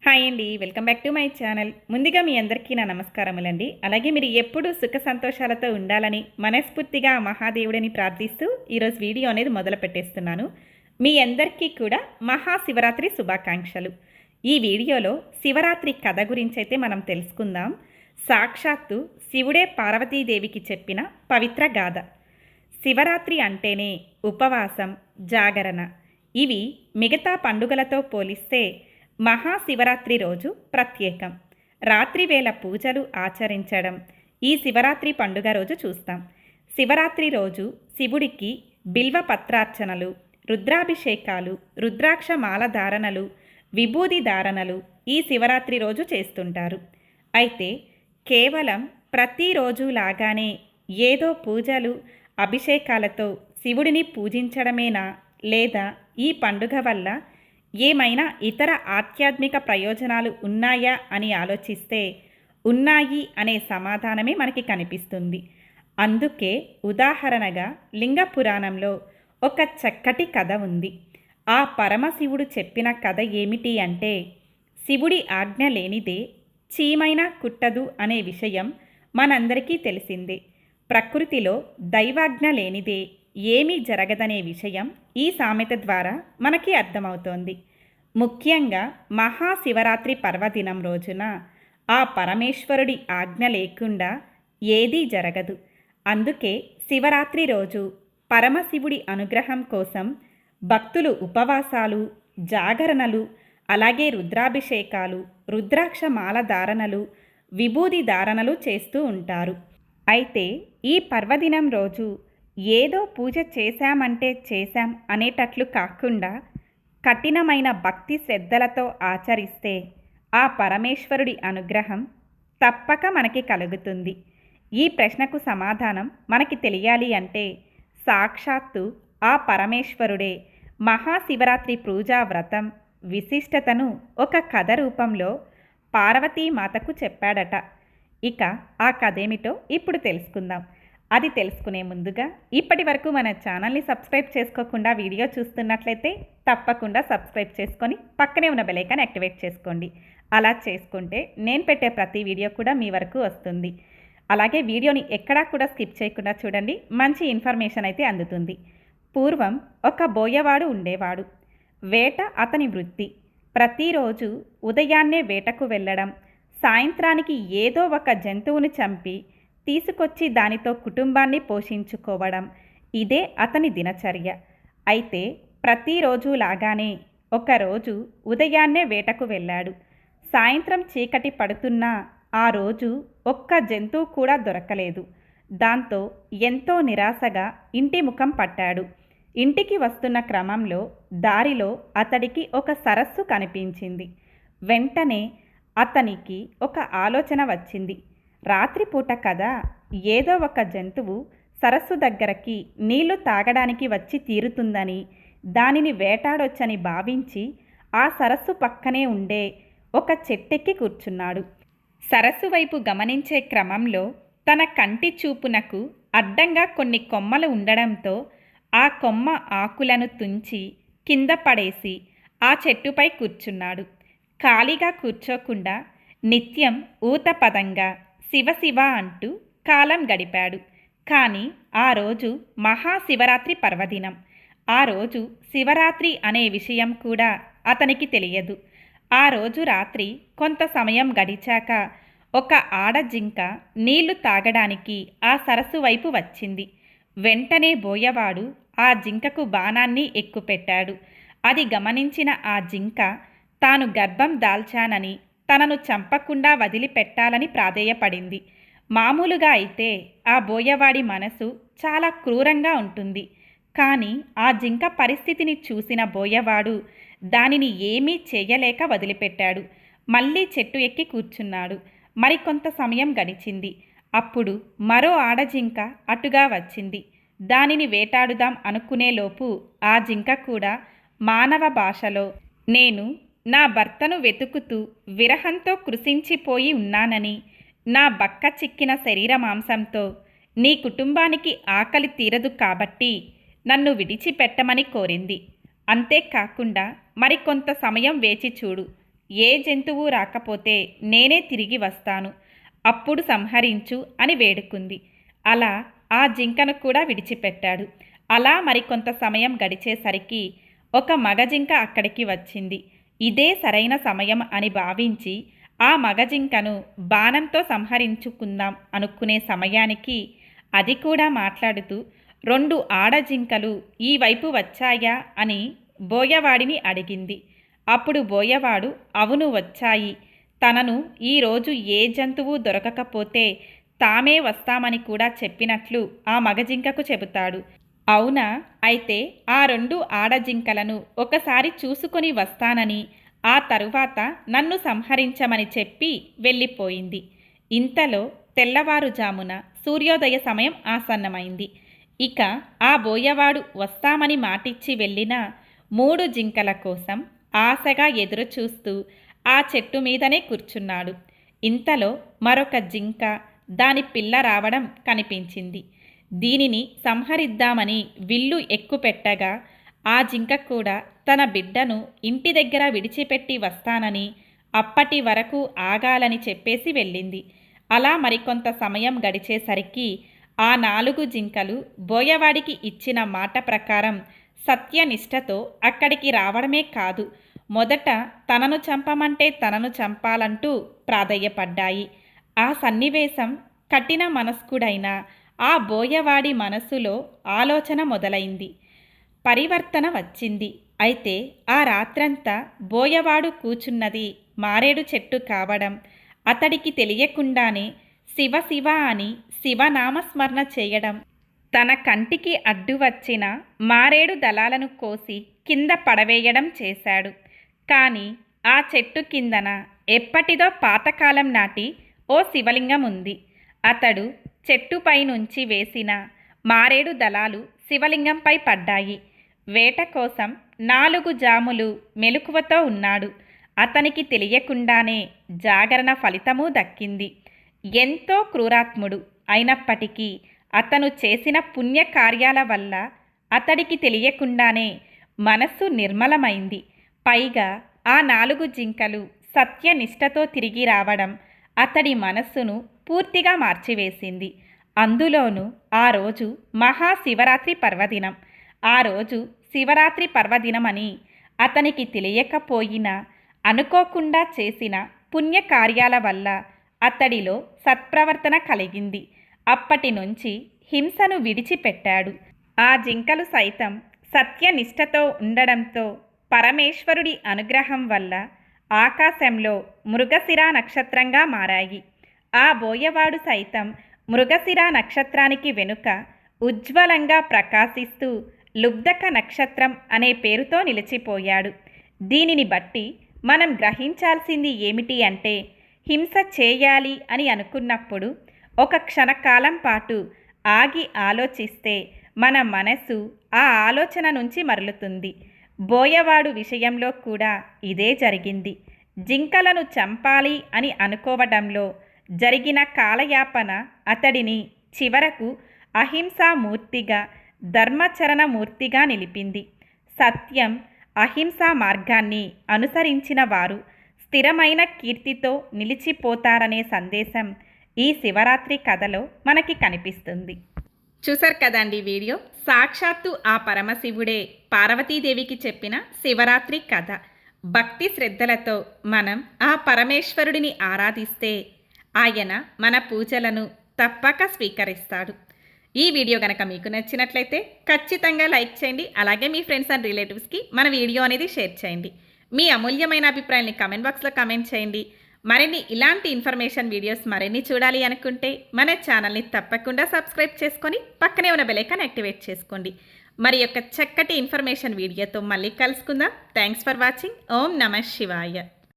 Hi అండి. Welcome back to my channel. ముందుగా మీ అందరికీ నా నమస్కారములండి. అలాగే మీరు ఎప్పుడూ సుఖ సంతోషాలతో ఉండాలని మనస్ఫూర్తిగా మహాదేవుడిని ప్రార్థిస్తూ ఈరోజు వీడియో అనేది మొదలు పెట్టేస్తున్నాను. మీ అందరికీ కూడా మహాశివరాత్రి శుభాకాంక్షలు. ఈ వీడియోలో శివరాత్రి కథ గురించి అయితే మనం తెలుసుకుందాం. సాక్షాత్తు శివుడే పార్వతీదేవికి చెప్పిన పవిత్ర గాథ. శివరాత్రి అంటేనే ఉపవాసం, జాగరణ. ఇవి మిగతా పండుగలతో పోలిస్తే మహాశివరాత్రి రోజు ప్రత్యేకం. రాత్రివేళ పూజలు ఆచరించడం ఈ శివరాత్రి పండుగ రోజు చూస్తాం. శివరాత్రి రోజు శివుడికి బిల్వ పత్రార్చనలు, రుద్రాభిషేకాలు, రుద్రాక్ష మాల ధారణలు, విభూది ధారణలు ఈ శివరాత్రి రోజు చేస్తుంటారు. అయితే కేవలం ప్రతిరోజు లాగానే ఏదో పూజలు, అభిషేకాలతో శివుడిని పూజించడమేనా, లేదా ఈ పండుగ వల్ల ఏమైనా ఇతర ఆధ్యాత్మిక ప్రయోజనాలు ఉన్నాయా అని ఆలోచిస్తే ఉన్నాయి అనే సమాధానమే మనకి కనిపిస్తుంది. అందుకే ఉదాహరణగా లింగ పురాణంలో ఒక చక్కటి కథ ఉంది. ఆ పరమశివుడు చెప్పిన కథ ఏమిటి అంటే, శివుడి ఆజ్ఞ లేనిదే చీమైనా కుట్టదు అనే విషయం మనందరికీ తెలిసిందే. ప్రకృతిలో దైవాజ్ఞ లేనిదే ఏమీ జరగదనే విషయం ఈ సామెత ద్వారా మనకి అర్థమవుతోంది. ముఖ్యంగా మహాశివరాత్రి పర్వదినం రోజున ఆ పరమేశ్వరుడి ఆజ్ఞ లేకుండా ఏదీ జరగదు. అందుకే శివరాత్రి రోజు పరమశివుడి అనుగ్రహం కోసం భక్తులు ఉపవాసాలు, జాగరణలు, అలాగే రుద్రాభిషేకాలు, రుద్రాక్ష మాల ధారణలు, విభూది ధారణలు చేస్తూ ఉంటారు. అయితే ఈ పర్వదినం రోజు ఏదో పూజ చేశామంటే చేశాం అనేటట్లు కాకుండా కఠినమైన భక్తి శ్రద్ధలతో ఆచరిస్తే ఆ పరమేశ్వరుడి అనుగ్రహం తప్పక మనకి కలుగుతుంది. ఈ ప్రశ్నకు సమాధానం మనకి తెలియాలి అంటే సాక్షాత్తు ఆ పరమేశ్వరుడే మహాశివరాత్రి పూజా వ్రతం విశిష్టతను ఒక కథ రూపంలో పార్వతీమాతకు చెప్పాడట. ఇక ఆ కథేమిటో ఇప్పుడు తెలుసుకుందాం. అది తెలుసుకునే ముందుగా ఇప్పటి వరకు మన ఛానల్ని సబ్స్క్రైబ్ చేసుకోకుండా వీడియో చూస్తున్నట్లయితే తప్పకుండా సబ్స్క్రైబ్ చేసుకొని పక్కనే ఉన్న బెల్ ఐకాన్ యాక్టివేట్ చేసుకోండి. అలా చేసుకుంటే నేను పెట్టే ప్రతి వీడియో కూడా మీ వరకు వస్తుంది. అలాగే వీడియోని ఎక్కడా కూడా స్కిప్ చేయకుండా చూడండి, మంచి ఇన్ఫర్మేషన్ అయితే అందుతుంది. పూర్వం ఒక బోయవాడు ఉండేవాడు. వేట అతని వృత్తి. ప్రతిరోజు ఉదయాన్నే వేటకు వెళ్ళడం, సాయంత్రానికి ఏదో ఒక జంతువును చంపి తీసుకొచ్చి దానితో కుటుంబాన్ని పోషించుకోవడం, ఇదే అతని దినచర్య. అయితే ప్రతిరోజు లాగానే ఒకరోజు ఉదయాన్నే వేటకు వెళ్ళాడు. సాయంత్రం చీకటి పడుతున్నా ఆ రోజు ఒక్క జంతువు కూడా దొరకలేదు. దాంతో ఎంతో నిరాశగా ఇంటి ముఖం పట్టాడు. ఇంటికి వస్తున్న క్రమంలో దారిలో అతడికి ఒక సరస్సు కనిపించింది. వెంటనే అతనికి ఒక ఆలోచన వచ్చింది. రాత్రిపూట కదా, ఏదో ఒక జంతువు సరస్సు దగ్గరకి నీళ్లు తాగడానికి వచ్చి తీరుతుందని, దానిని వేటాడొచ్చని భావించి ఆ సరస్సు పక్కనే ఉండే ఒక చెట్టెక్కి కూర్చున్నాడు. సరస్సు వైపు గమనించే క్రమంలో తన కంటి చూపునకు అడ్డంగా కొన్ని కొమ్మలు ఉండడంతో ఆ కొమ్మ ఆకులను తుంచి కింద పడేసి ఆ చెట్టుపై కూర్చున్నాడు. ఖాళీగా కూర్చోకుండా నిత్యం ఊతపదంగా శివశివ అంటూ కాలం గడిపాడు. కానీ ఆ రోజు మహాశివరాత్రి పర్వదినం. ఆ రోజు శివరాత్రి అనే విషయం కూడా అతనికి తెలియదు. ఆ రోజు రాత్రి కొంత సమయం గడిచాక ఒక ఆడజింక నీళ్లు తాగడానికి ఆ సరస్సు వైపు వచ్చింది. వెంటనే బోయవాడు ఆ జింకకు బాణాన్ని ఎక్కుపెట్టాడు. అది గమనించిన ఆ జింక తాను గర్భం దాల్చానని, తనను చంపకుండా వదిలిపెట్టాలని ప్రాధేయపడింది. మామూలుగా అయితే ఆ బోయవాడి మనసు చాలా క్రూరంగా ఉంటుంది. కానీ ఆ జింక పరిస్థితిని చూసిన బోయవాడు దానిని ఏమీ చేయలేక వదిలిపెట్టాడు. మళ్ళీ చెట్టు ఎక్కి కూర్చున్నాడు. మరికొంత సమయం గడిచింది. అప్పుడు మరో ఆడజింక అటుగా వచ్చింది. దానిని వేటాడుదాం అనుకునేలోపు ఆ జింక కూడా మానవ భాషలో, నేను నా భర్తను వెతుకుతూ విరహంతో కృశించిపోయి ఉన్నానని, నా బక్క చిక్కిన శరీర మాంసంతో నీ కుటుంబానికి ఆకలి తీరదు కాబట్టి నన్ను విడిచిపెట్టమని కోరింది. అంతేకాకుండా మరికొంత సమయం వేచి చూడు, ఏ జంతువు రాకపోతే నేనే తిరిగి వస్తాను, అప్పుడు సంహరించు అని వేడుకుంది. అలా ఆ జింకను కూడా విడిచిపెట్టాడు. అలా మరికొంత సమయం గడిచేసరికి ఒక మగజింక అక్కడికి వచ్చింది. ఇదే సరైన సమయం అని భావించి ఆ మగజింకను బాణంతో సంహరించుకుందాం అనుకునే సమయానికి అది కూడా మాట్లాడుతూ 2 ఆడజింకలు ఈ వైపు వచ్చాయా అని బోయవాడిని అడిగింది. అప్పుడు బోయవాడు అవును వచ్చాయి, తనను ఈరోజు ఏ జంతువు దొరకకపోతే తామే వస్తామని కూడా చెప్పినట్లు ఆ మగజింకకు చెబుతాడు. అవునా, అయితే ఆ 2 ఆడజింకలను ఒకసారి చూసుకొని వస్తానని ఆ తరువాత నన్ను సంహరించమని చెప్పి వెళ్ళిపోయింది. ఇంతలో తెల్లవారుజామున సూర్యోదయ సమయం ఆసన్నమైంది. ఇక ఆ బోయవాడు వస్తామని మాటిచ్చి వెళ్ళిన 3 జింకల కోసం ఆశగా ఎదురుచూస్తూ ఆ చెట్టు మీదనే కూర్చున్నాడు. ఇంతలో మరొక జింక దాని పిల్ల రావడం కనిపించింది. దీనిని సంహరిద్దామని విల్లు ఎక్కుపెట్టగా ఆ జింక కూడా తన బిడ్డను ఇంటి దగ్గర విడిచిపెట్టి వస్తానని అప్పటి వరకు ఆగాలని చెప్పేసి వెళ్ళింది. అలా మరికొంత సమయం గడిచేసరికి ఆ 4 జింకలు బోయవాడికి ఇచ్చిన మాట ప్రకారం సత్యనిష్టతో అక్కడికి రావడమే కాదు, మొదట తనను చంపమంటే తనను చంపాలంటూ ప్రాధేయపడ్డాయి. ఆ సన్నివేశం కఠిన మనస్కుడైన ఆ బోయవాడి మనసులో ఆలోచన మొదలైంది. పరివర్తన వచ్చింది. అయితే ఆ రాత్రంతా బోయవాడు కూచున్నది మారేడు చెట్టు కావడం, అతడికి తెలియకుండానే శివ శివ అని శివనామస్మరణ చేయడం, తన కంటికి అడ్డు వచ్చిన మారేడు దళాలను కోసి కింద పడవేయడం చేశాడు. కానీ ఆ చెట్టు కిందన ఎప్పటిదో పాతకాలం నాటి ఓ శివలింగం ఉంది. అతడు చెట్టుపై నుంచి వేసిన మారేడు దళాలు శివలింగంపై పడ్డాయి. వేట కోసం 4 జాములు మెలకువతో ఉన్నాడు. అతనికి తెలియకుండానే జాగరణ ఫలితమూ దక్కింది. ఎంతో క్రూరాత్ముడు అయినప్పటికీ అతను చేసిన పుణ్యకార్యాల వల్ల అతడికి తెలియకుండానే మనస్సు నిర్మలమైంది. పైగా ఆ 4 జింకలు సత్యనిష్టతో తిరిగి రావడం అతడి మనస్సును పూర్తిగా మార్చివేసింది. అందులోనూ ఆ రోజు మహాశివరాత్రి పర్వదినం. ఆ రోజు శివరాత్రి పర్వదినమని అతనికి తెలియకపోయినా అనుకోకుండా చేసిన పుణ్యకార్యాల వల్ల అతడిలో సత్ప్రవర్తన కలిగింది. అప్పటి నుంచి హింసను విడిచిపెట్టాడు. ఆ జింకలు సైతం సత్యనిష్టతో ఉండడంతో పరమేశ్వరుడి అనుగ్రహం వల్ల ఆకాశంలో మృగశిర నక్షత్రంగా మారాయి. ఆ బోయవాడు సైతం మృగశిర నక్షత్రానికి వెనుక ఉజ్వలంగా ప్రకాశిస్తూ లుబ్ధక నక్షత్రం అనే పేరుతో నిలిచిపోయాడు. దీనిని బట్టి మనం గ్రహించాల్సింది ఏమిటి అంటే, హింస చేయాలి అని అనుకున్నప్పుడు ఒక క్షణకాలం పాటు ఆగి ఆలోచిస్తే మన మనసు ఆ ఆలోచన నుంచి మరలుతుంది. బోయవాడు విషయంలో కూడా ఇదే జరిగింది. జింకలను చంపాలి అని అనుకోవడంలో జరిగిన కాలయాపన అతడిని చివరకు అహింసామూర్తిగా, ధర్మచరణమూర్తిగా నిలిపింది. సత్యం, అహింసా మార్గాన్ని అనుసరించిన వారు స్థిరమైన కీర్తితో నిలిచిపోతారనే సందేశం ఈ శివరాత్రి కథలో మనకి కనిపిస్తుంది. చూసారు కదండి వీడియో. సాక్షాత్తు ఆ పరమశివుడే పార్వతీదేవికి చెప్పిన శివరాత్రి కథ. భక్తి శ్రద్ధలతో మనం ఆ పరమేశ్వరుడిని ఆరాధిస్తే ఆయన మన పూజలను తప్పక స్వీకరిస్తాడు. ఈ వీడియో కనుక మీకు నచ్చినట్లయితే ఖచ్చితంగా లైక్ చేయండి. అలాగే మీ ఫ్రెండ్స్ అండ్ రిలేటివ్స్కి మన వీడియో అనేది షేర్ చేయండి. మీ అమూల్యమైన అభిప్రాయాన్ని కామెంట్ బాక్స్లో కామెంట్ చేయండి. మరిన్ని ఇలాంటి ఇన్ఫర్మేషన్ వీడియోస్ మరిన్ని చూడాలి అనుకుంటే మన ఛానల్ని తప్పకుండా సబ్స్క్రైబ్ చేసుకొని పక్కనే ఉన్న బెల్ ఐకాన్ యాక్టివేట్ చేసుకోండి. మరి యొక్క చక్కటి ఇన్ఫర్మేషన్ వీడియోతో మళ్ళీ కలుసుకుందాం. Thanks for watching. ఓం నమః శివాయ.